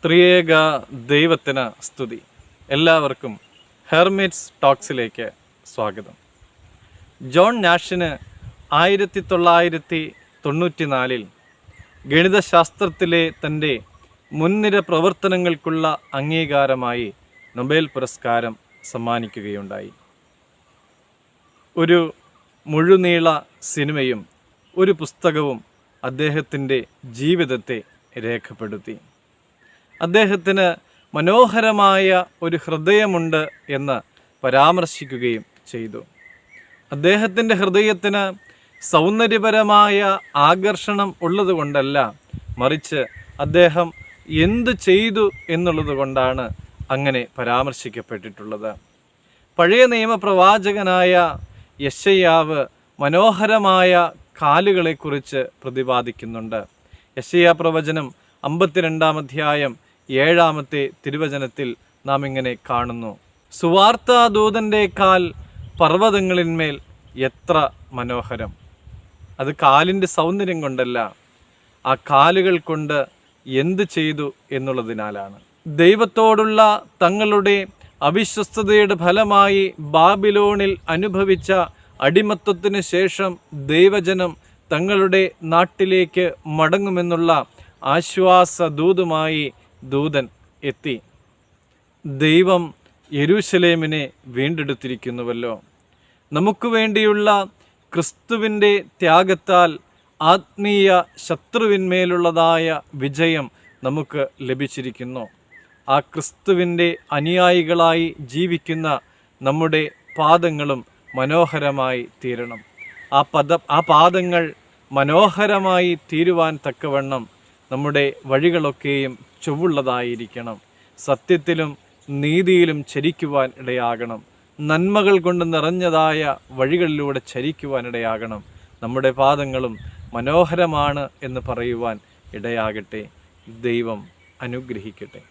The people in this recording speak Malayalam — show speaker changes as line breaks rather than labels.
ത്രിയേക ദൈവത്തിന് സ്തുതി. എല്ലാവർക്കും ഹെർമിറ്റ്സ് ടോക്സിലേക്ക് സ്വാഗതം. ജോൺ നാഷിന് 1994 ഗണിതശാസ്ത്രത്തിലെ തൻ്റെ മുൻനിര പ്രവർത്തനങ്ങൾക്കുള്ള അംഗീകാരമായി നൊബേൽ പുരസ്കാരം സമ്മാനിക്കുകയുണ്ടായി. ഒരു മുഴുനീള സിനിമയും ഒരു പുസ്തകവും അദ്ദേഹത്തിൻ്റെ ജീവിതത്തെ രേഖപ്പെടുത്തി. അദ്ദേഹത്തിന് മനോഹരമായ ഒരു ഹൃദയമുണ്ട് എന്ന് പരാമർശിക്കുകയും ചെയ്തു. അദ്ദേഹത്തിൻ്റെ ഹൃദയത്തിന് സൗന്ദര്യപരമായ ആകർഷണം ഉള്ളതുകൊണ്ടല്ല, മറിച്ച് അദ്ദേഹം എന്തു ചെയ്തു എന്നുള്ളത് കൊണ്ടാണ് അങ്ങനെ പരാമർശിക്കപ്പെട്ടിട്ടുള്ളത്. പഴയ നിയമപ്രവാചകനായ യെശയ്യാവ് മനോഹരമായ കാലുകളെക്കുറിച്ച് പ്രതിപാദിക്കുന്നുണ്ട്. യെശയ്യാ പ്രവചനം 52-ാം അധ്യായം 7-ാമത്തെ തിരുവചനത്തിൽ നാം ഇങ്ങനെ കാണുന്നു: സുവാർത്താദൂതൻ്റെ കാൽ പർവ്വതങ്ങളിന്മേൽ എത്ര മനോഹരം. അത് കാലിൻ്റെ സൗന്ദര്യം കൊണ്ടല്ല, ആ കാലുകൾ കൊണ്ട് എന്ത് ചെയ്തു എന്നുള്ളതിനാലാണ്. ദൈവത്തോടുള്ള തങ്ങളുടെ അവിശ്വസ്തതയുടെ ഫലമായി ബാബിലോണിൽ അനുഭവിച്ച അടിമത്തത്തിന് ശേഷം ദൈവജനം തങ്ങളുടെ നാട്ടിലേക്ക് മടങ്ങുമെന്നുള്ള ആശ്വാസദൂതുമായി ദൂതൻ എത്തി. ദൈവം യെരൂശലേമിനെ വീണ്ടെടുത്തിരിക്കുന്നുവല്ലോ. നമുക്ക് വേണ്ടിയുള്ള ക്രിസ്തുവിൻ്റെ ത്യാഗത്താൽ ആത്മീയ ശത്രുവിന്മേലുള്ളതായ വിജയം നമുക്ക് ലഭിച്ചിരിക്കുന്നു. ആ ക്രിസ്തുവിൻ്റെ അനുയായികളായി ജീവിക്കുന്ന നമ്മുടെ പാദങ്ങളും മനോഹരമായി തീരണം. ആ പാദങ്ങൾ മനോഹരമായി തീരുവാൻ തക്കവണ്ണം നമ്മുടെ വഴികളൊക്കെയും ചൊവ്വുള്ളതായിരിക്കണം. സത്യത്തിലും നീതിയിലും ചരിക്കുവാൻ ഇടയാകണം. നന്മകൾ കൊണ്ട് നിറഞ്ഞതായ വഴികളിലൂടെ ചരിക്കുവാൻ ഇടയാകണം. നമ്മുടെ പാദങ്ങളും മനോഹരമാണ് എന്ന് പറയുവാൻ ഇടയാകട്ടെ. ദൈവം അനുഗ്രഹിക്കട്ടെ.